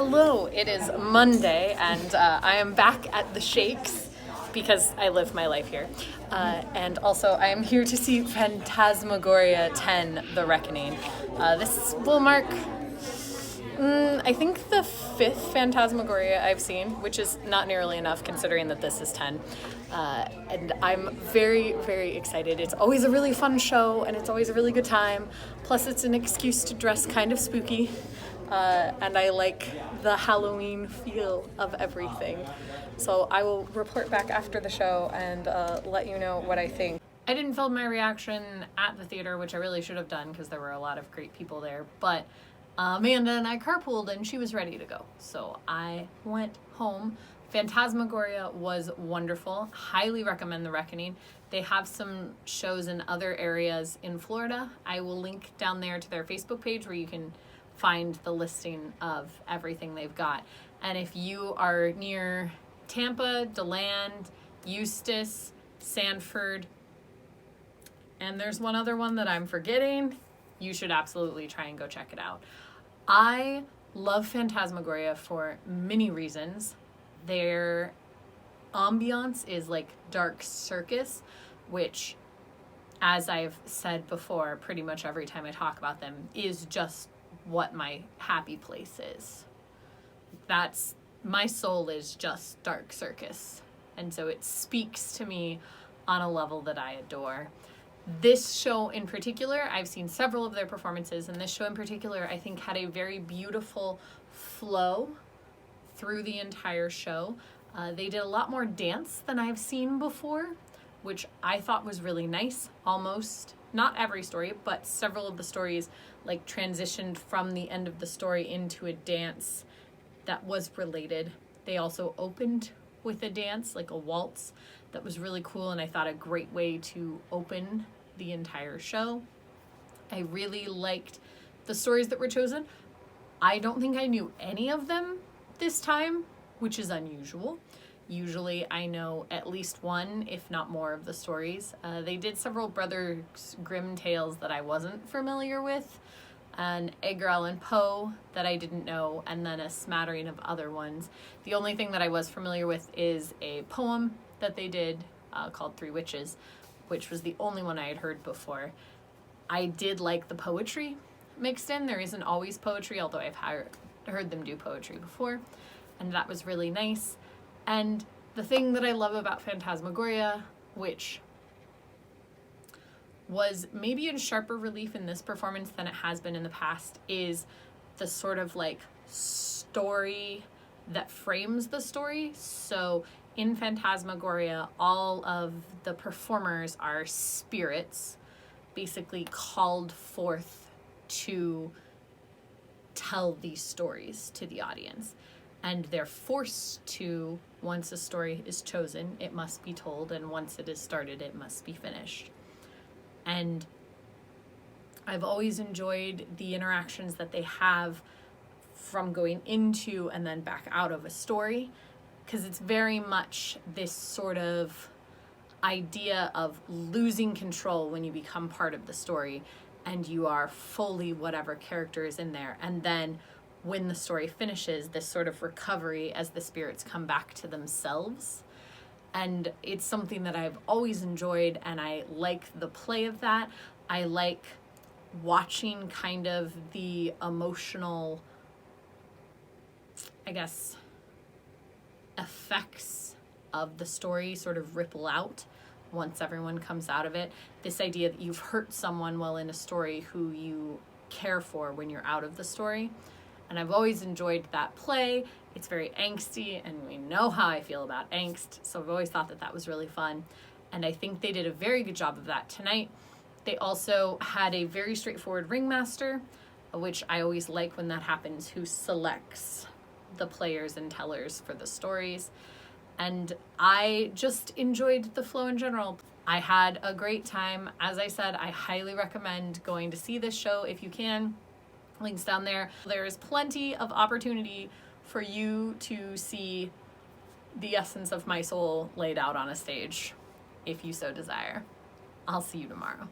Hello, it is Monday, and I am back at the Shakes because I live my life here. And also, I am here to see Phantasmagoria 10, The Reckoning. This will mark, I think, the 5th Phantasmagoria I've seen, which is not nearly enough considering that this is 10. And I'm very, very excited. It's always a really fun show, and it's always a really good time. Plus, it's an excuse to dress kind of spooky. And I like the Halloween feel of everything. So I will report back after the show and let you know what I think. I didn't film my reaction at the theater, which I really should have done because there were a lot of great people there, but Amanda and I carpooled and she was ready to go. So I went home. Phantasmagoria was wonderful. Highly recommend The Reckoning. They have some shows in other areas in Florida. I will link down there to their Facebook page where you can find the listing of everything they've got. And if you are near Tampa, DeLand, Eustis, Sanford, and there's one other one that I'm forgetting, you should absolutely try and go check it out. I love Phantasmagoria for many reasons. Their ambiance is like dark circus, which, as I've said before, pretty much every time I talk about them, is just what my happy place is. That's, my soul is just dark circus. And so it speaks to me on a level that I adore. This show in particular, I've seen several of their performances, and this show in particular I think had a very beautiful flow through the entire show. They did a lot more dance than I've seen before, which I thought was really nice. Almost, not every story, but several of the stories like transitioned from the end of the story into a dance that was related. They also opened with a dance, like a waltz, that was really cool, and I thought a great way to open the entire show. I really liked the stories that were chosen. I don't think I knew any of them this time, which is unusual. Usually I know at least one, if not more, of the stories. They did several Brothers Grimm tales that I wasn't familiar with, an Edgar Allan Poe that I didn't know, and then a smattering of other ones. The only thing that I was familiar with is a poem that they did called Three Witches, which was the only one I had heard before. I did like the poetry mixed in. There isn't always poetry, although I've heard them do poetry before, and that was really nice. And the thing that I love about Phantasmagoria, which was maybe in sharper relief in this performance than it has been in the past, is the sort of like story that frames the story. So in Phantasmagoria, all of the performers are spirits, basically called forth to tell these stories to the audience. And they're forced to, once a story is chosen, it must be told, and once it is started, it must be finished. And I've always enjoyed the interactions that they have from going into and then back out of a story, because it's very much this sort of idea of losing control when you become part of the story and you are fully whatever character is in there. And then when the story finishes, this sort of recovery as the spirits come back to themselves. And it's something that I've always enjoyed, and I like the play of that. I like watching kind of the emotional, I guess, effects of the story sort of ripple out once everyone comes out of it. This idea that you've hurt someone while in a story who you care for when you're out of the story. And I've always enjoyed that play. It's very angsty, and we know how I feel about angst, so I've always thought that that was really fun. And I think they did a very good job of that tonight. They also had a very straightforward ringmaster, which I always like when that happens, who selects the players and tellers for the stories. And I just enjoyed the flow in general. I had a great time. As I said, I highly recommend going to see this show if you can. Links down there. There is plenty of opportunity for you to see the essence of my soul laid out on a stage, if you so desire. I'll see you tomorrow.